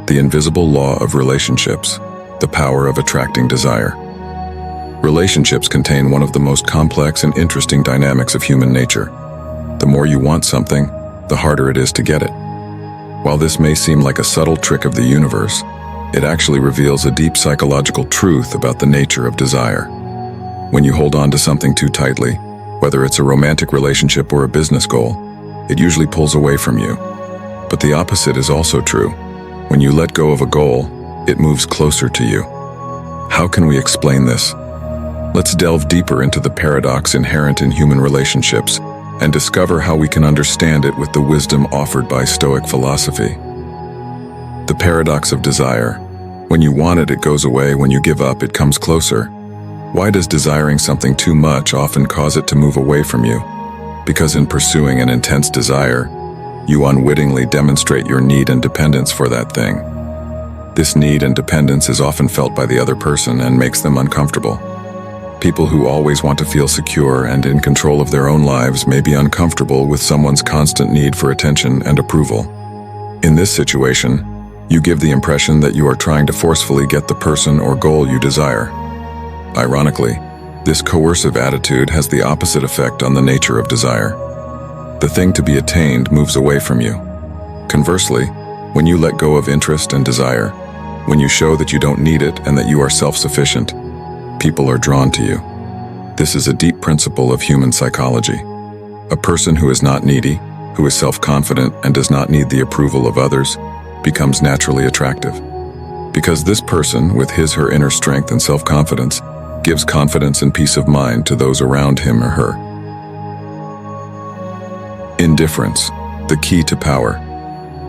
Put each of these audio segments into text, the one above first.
The invisible law of relationships, the power of attracting desire. Relationships contain one of the most complex and interesting dynamics of human nature. The more you want something, the harder it is to get it. While this may seem like a subtle trick of the universe, it actually reveals a deep psychological truth about the nature of desire. When you hold on to something too tightly, whether it's a romantic relationship or a business goal, it usually pulls away from you. But the opposite is also true. When you let go of a goal, it moves closer to you. How can we explain this? Let's delve deeper into the paradox inherent in human relationships and discover how we can understand it with the wisdom offered by Stoic philosophy. The paradox of desire. When you want it, it goes away. When you give up, it comes closer. Why does desiring something too much often cause it to move away from you? Because in pursuing an intense desire, you unwittingly demonstrate your need and dependence for that thing. This need and dependence is often felt by the other person and makes them uncomfortable. People who always want to feel secure and in control of their own lives may be uncomfortable with someone's constant need for attention and approval. In this situation, you give the impression that you are trying to forcefully get the person or goal you desire. Ironically, this coercive attitude has the opposite effect on the nature of desire. The thing to be attained moves away from you. Conversely, when you let go of interest and desire, when you show that you don't need it and that you are self-sufficient, people are drawn to you. This is a deep principle of human psychology. A person who is not needy, who is self-confident and does not need the approval of others, becomes naturally attractive. Because this person, with his/her inner strength and self-confidence, gives confidence and peace of mind to those around him or her. Indifference, the key to power.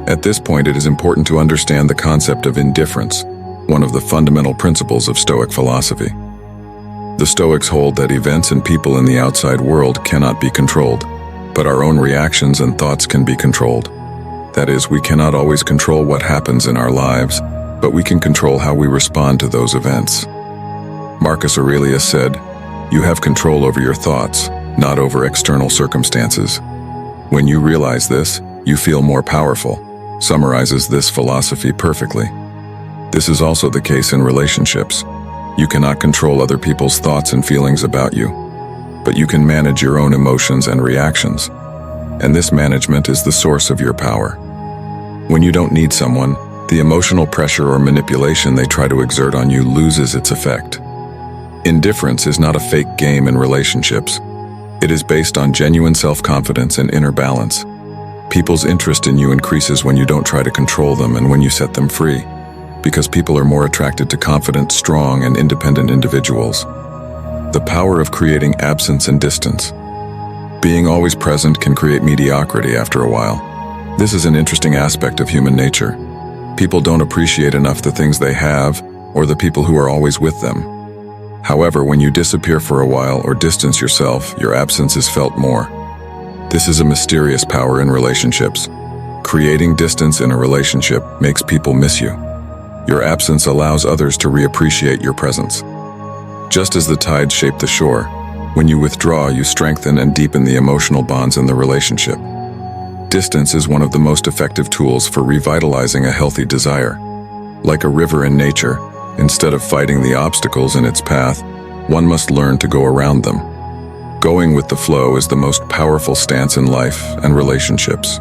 At this point, it is important to understand the concept of indifference, one of the fundamental principles of Stoic philosophy. The Stoics hold that events and people in the outside world cannot be controlled, but our own reactions and thoughts can be controlled. That is, we cannot always control what happens in our lives, but we can control how we respond to those events. Marcus Aurelius said, "You have control over your thoughts, not over external circumstances." When you realize this, you feel more powerful, summarizes this philosophy perfectly. This is also the case in relationships. You cannot control other people's thoughts and feelings about you, but you can manage your own emotions and reactions. And this management is the source of your power. When you don't need someone, the emotional pressure or manipulation they try to exert on you loses its effect. Indifference is not a fake game in relationships. It is based on genuine self-confidence and inner balance. People's interest in you increases when you don't try to control them and when you set them free, because people are more attracted to confident, strong, and independent individuals. The power of creating absence and distance. Being always present can create mediocrity after a while. This is an interesting aspect of human nature. People don't appreciate enough the things they have or the people who are always with them. However, when you disappear for a while or distance yourself, your absence is felt more. This is a mysterious power in relationships. Creating distance in a relationship makes people miss you. Your absence allows others to reappreciate your presence. Just as the tides shape the shore, when you withdraw, you strengthen and deepen the emotional bonds in the relationship. Distance is one of the most effective tools for revitalizing a healthy desire. Like a river in nature, instead of fighting the obstacles in its path, one must learn to go around them. Going with the flow is the most powerful stance in life and relationships.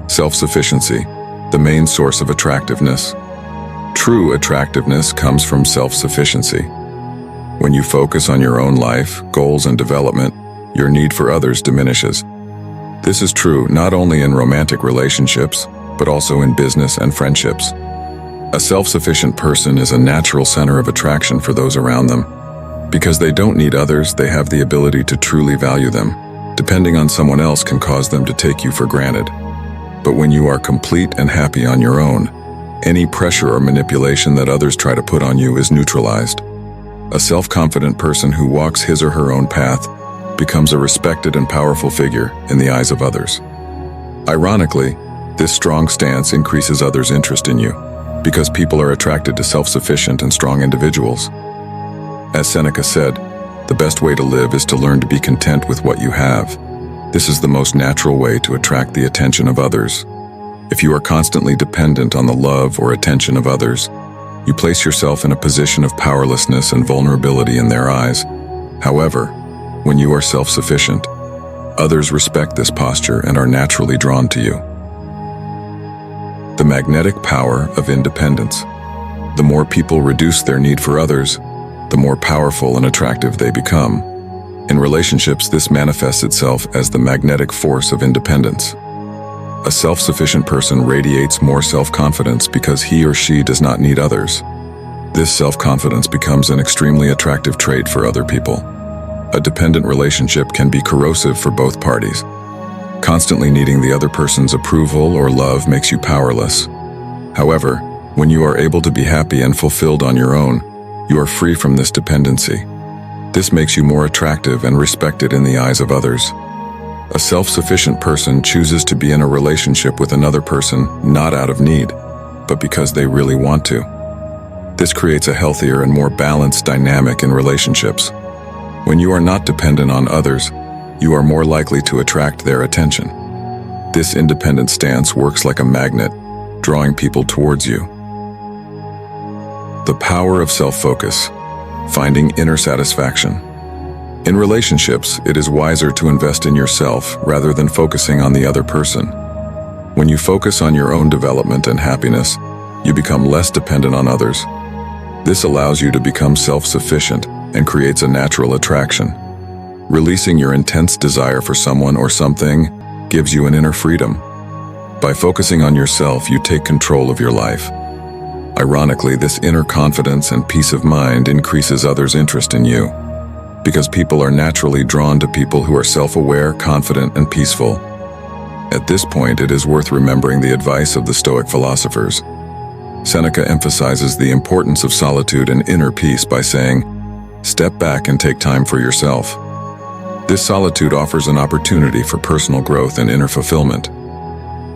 Self-sufficiency, the main source of attractiveness. True attractiveness comes from self-sufficiency. When you focus on your own life, goals, and development, your need for others diminishes. This is true not only in romantic relationships, but also in business and friendships. A self-sufficient person is a natural center of attraction for those around them. Because they don't need others, they have the ability to truly value them. Depending on someone else can cause them to take you for granted. But when you are complete and happy on your own, any pressure or manipulation that others try to put on you is neutralized. A self-confident person who walks his or her own path becomes a respected and powerful figure in the eyes of others. Ironically, this strong stance increases others' interest in you, because people are attracted to self-sufficient and strong individuals. As Seneca said, the best way to live is to learn to be content with what you have. This is the most natural way to attract the attention of others. If you are constantly dependent on the love or attention of others, you place yourself in a position of powerlessness and vulnerability in their eyes. However, when you are self-sufficient, others respect this posture and are naturally drawn to you. The magnetic power of independence. The more people reduce their need for others, the more powerful and attractive they become. In relationships, this manifests itself as the magnetic force of independence. A self-sufficient person radiates more self-confidence because he or she does not need others. This self-confidence becomes an extremely attractive trait for other people. A dependent relationship can be corrosive for both parties. Constantly needing the other person's approval or love makes you powerless. However, when you are able to be happy and fulfilled on your own, you are free from this dependency. This makes you more attractive and respected in the eyes of others. A self-sufficient person chooses to be in a relationship with another person not out of need, but because they really want to. This creates a healthier and more balanced dynamic in relationships. When you are not dependent on others, you are more likely to attract their attention. This independent stance works like a magnet, drawing people towards you. The power of self-focus, finding inner satisfaction. In relationships, it is wiser to invest in yourself rather than focusing on the other person. When you focus on your own development and happiness, you become less dependent on others. This allows you to become self-sufficient and creates a natural attraction. Releasing your intense desire for someone or something gives you an inner freedom. By focusing on yourself, you take control of your life. Ironically, this inner confidence and peace of mind increases others' interest in you, because people are naturally drawn to people who are self-aware, confident, and peaceful. At this point, it is worth remembering the advice of the Stoic philosophers. Seneca emphasizes the importance of solitude and inner peace by saying, "Step back and take time for yourself." This solitude offers an opportunity for personal growth and inner fulfillment.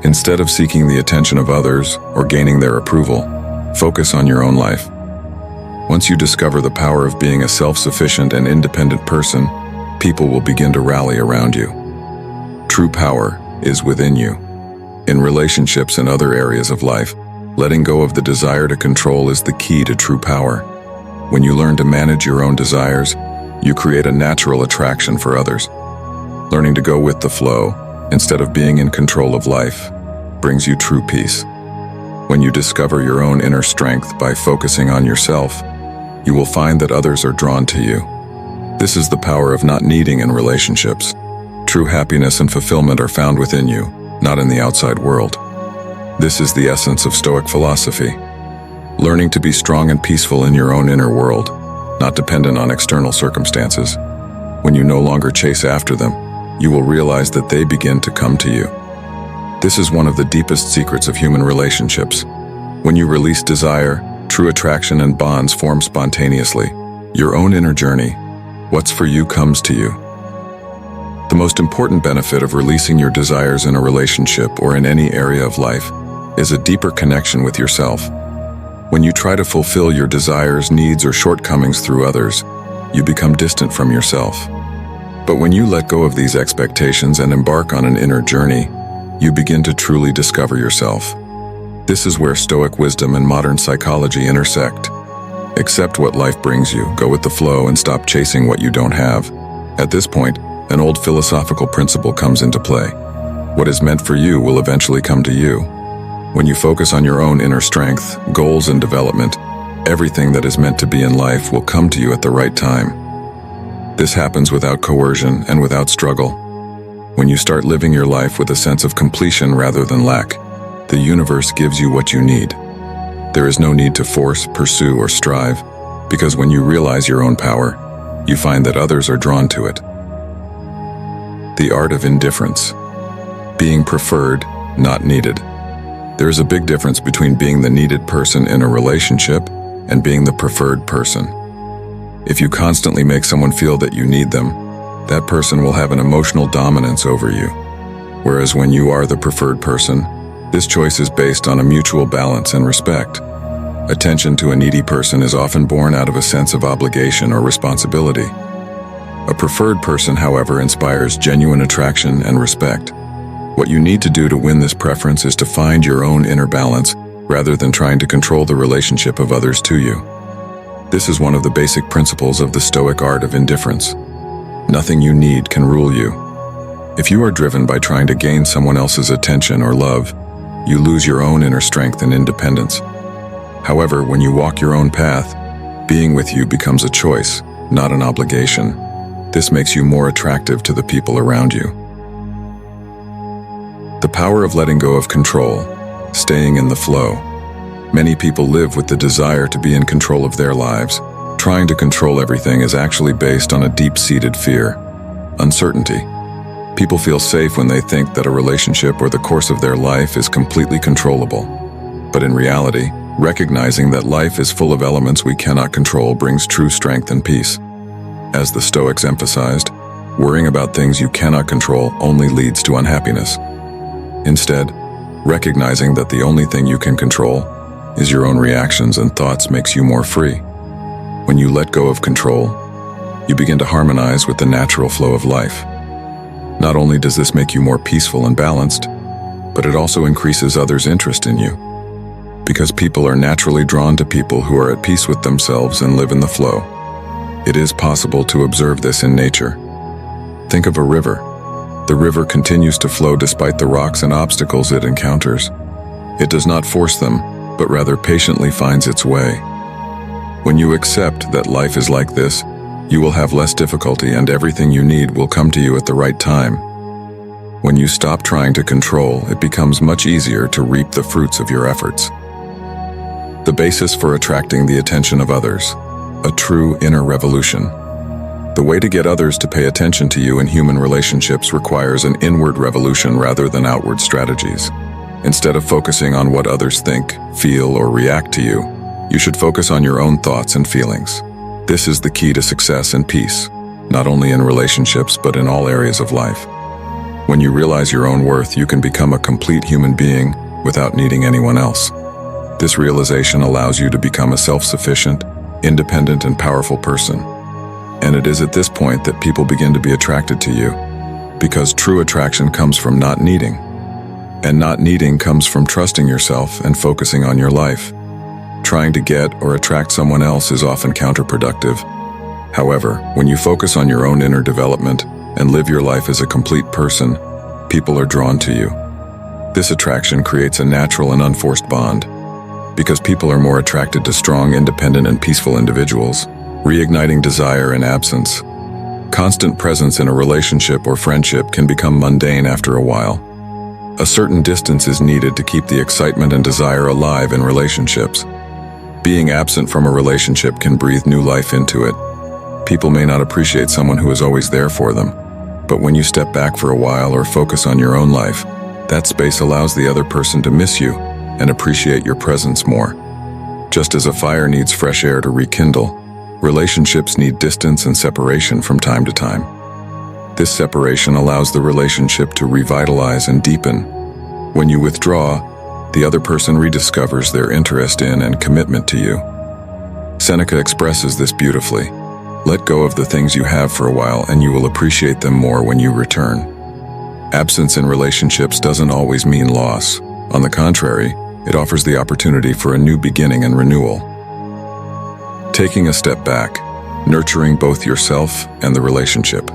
Instead of seeking the attention of others or gaining their approval, focus on your own life. Once you discover the power of being a self-sufficient and independent person, people will begin to rally around you. True power is within you. In relationships and other areas of life, letting go of the desire to control is the key to true power. When you learn to manage your own desires, you create a natural attraction for others. Learning to go with the flow, instead of being in control of life, brings you true peace. When you discover your own inner strength by focusing on yourself, you will find that others are drawn to you. This is the power of not needing in relationships. True happiness and fulfillment are found within you, not in the outside world. This is the essence of Stoic philosophy. Learning to be strong and peaceful in your own inner world, not dependent on external circumstances. When you no longer chase after them, you will realize that they begin to come to you. This is one of the deepest secrets of human relationships. When you release desire, true attraction and bonds form spontaneously. Your own inner journey, what's for you comes to you. The most important benefit of releasing your desires in a relationship or in any area of life is a deeper connection with yourself. When you try to fulfill your desires, needs, or shortcomings through others, you become distant from yourself. But when you let go of these expectations and embark on an inner journey, you begin to truly discover yourself. This is where Stoic wisdom and modern psychology intersect. Accept what life brings you, go with the flow, and stop chasing what you don't have. At this point, an old philosophical principle comes into play. What is meant for you will eventually come to you. When you focus on your own inner strength, goals, and development, everything that is meant to be in life will come to you at the right time. This happens without coercion and without struggle. When you start living your life with a sense of completion rather than lack, the universe gives you what you need. There is no need to force, pursue, or strive, because when you realize your own power, you find that others are drawn to it. The art of indifference. Being preferred, not needed. There is a big difference between being the needed person in a relationship and being the preferred person. If you constantly make someone feel that you need them, that person will have an emotional dominance over you. Whereas when you are the preferred person, this choice is based on a mutual balance and respect. Attention to a needy person is often born out of a sense of obligation or responsibility. A preferred person, however, inspires genuine attraction and respect. What you need to do to win this preference is to find your own inner balance rather than trying to control the relationship of others to you. This is one of the basic principles of the Stoic art of indifference. Nothing you need can rule you. If you are driven by trying to gain someone else's attention or love, you lose your own inner strength and independence. However, when you walk your own path, being with you becomes a choice, not an obligation. This makes you more attractive to the people around you. The power of letting go of control, staying in the flow. Many people live with the desire to be in control of their lives. Trying to control everything is actually based on a deep-seated fear, uncertainty. People feel safe when they think that a relationship or the course of their life is completely controllable. But in reality, recognizing that life is full of elements we cannot control brings true strength and peace. As the Stoics emphasized, worrying about things you cannot control only leads to unhappiness. Instead, recognizing that the only thing you can control is your own reactions and thoughts makes you more free. When you let go of control, you begin to harmonize with the natural flow of life. Not only does this make you more peaceful and balanced, but it also increases others' interest in you. Because people are naturally drawn to people who are at peace with themselves and live in the flow. It is possible to observe this in nature. Think of a river. The river continues to flow despite the rocks and obstacles it encounters. It does not force them, but rather patiently finds its way. When you accept that life is like this, you will have less difficulty and everything you need will come to you at the right time. When you stop trying to control, it becomes much easier to reap the fruits of your efforts. The basis for attracting the attention of others, a true inner revolution. The way to get others to pay attention to you in human relationships requires an inward revolution rather than outward strategies. Instead of focusing on what others think, feel, or react to you, you should focus on your own thoughts and feelings. This is the key to success and peace, not only in relationships but in all areas of life. When you realize your own worth, you can become a complete human being without needing anyone else. This realization allows you to become a self-sufficient, independent, and powerful person. And it is at this point that people begin to be attracted to you, because true attraction comes from not needing. And not needing comes from trusting yourself and focusing on your life. Trying to get or attract someone else is often counterproductive. However, when you focus on your own inner development and live your life as a complete person, people are drawn to you. This attraction creates a natural and unforced bond. Because people are more attracted to strong, independent, and peaceful individuals, reigniting desire and absence. Constant presence in a relationship or friendship can become mundane after a while. A certain distance is needed to keep the excitement and desire alive in relationships. Being absent from a relationship can breathe new life into it. People may not appreciate someone who is always there for them, but when you step back for a while or focus on your own life, that space allows the other person to miss you and appreciate your presence more. Just as a fire needs fresh air to rekindle, relationships need distance and separation from time to time. This separation allows the relationship to revitalize and deepen. When you withdraw, the other person rediscovers their interest in and commitment to you. Seneca expresses this beautifully. Let go of the things you have for a while and you will appreciate them more when you return. Absence in relationships doesn't always mean loss. On the contrary, it offers the opportunity for a new beginning and renewal. Taking a step back, nurturing both yourself and the relationship.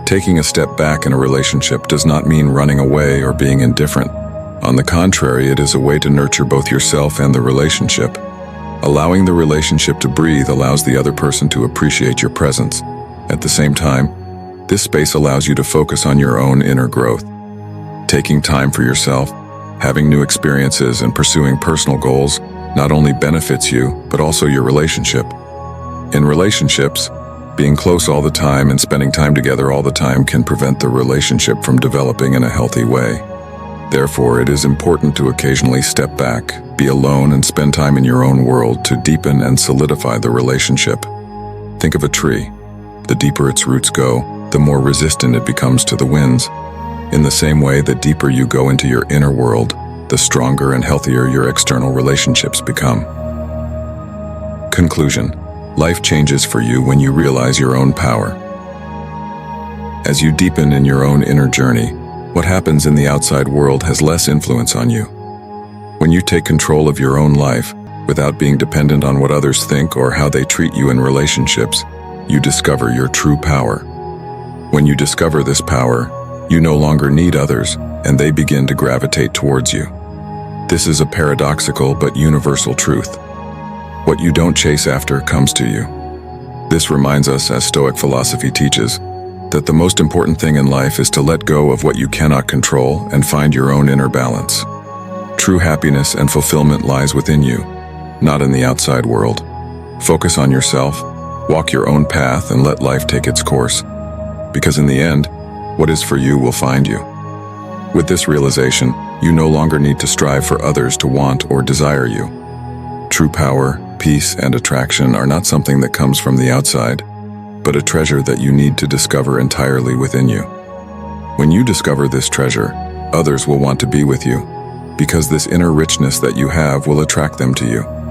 Taking a step back in a relationship does not mean running away or being indifferent. On the contrary, it is a way to nurture both yourself and the relationship. Allowing the relationship to breathe allows the other person to appreciate your presence. At the same time, this space allows you to focus on your own inner growth. Taking time for yourself, having new experiences, and pursuing personal goals not only benefits you, but also your relationship. In relationships, being close all the time and spending time together all the time can prevent the relationship from developing in a healthy way. Therefore, it is important to occasionally step back, be alone, and spend time in your own world to deepen and solidify the relationship. Think of a tree. The deeper its roots go, the more resistant it becomes to the winds. In the same way, the deeper you go into your inner world, the stronger and healthier your external relationships become. Conclusion: life changes for you when you realize your own power. As you deepen in your own inner journey, What happens in the outside world has less influence on you. When you take control of your own life, without being dependent on what others think or how they treat you in relationships, you discover your true power. When you discover this power, you no longer need others, and they begin to gravitate towards you. This is a paradoxical but universal truth. What you don't chase after comes to you. This reminds us, as Stoic philosophy teaches, that the most important thing in life is to let go of what you cannot control and find your own inner balance. True happiness and fulfillment lies within you, not in the outside world. Focus on yourself, walk your own path, and let life take its course. Because in the end, what is for you will find you. With this realization, you no longer need to strive for others to want or desire you. True power, peace, and attraction are not something that comes from the outside, but a treasure that you need to discover entirely within you. When you discover this treasure, others will want to be with you, because this inner richness that you have will attract them to you.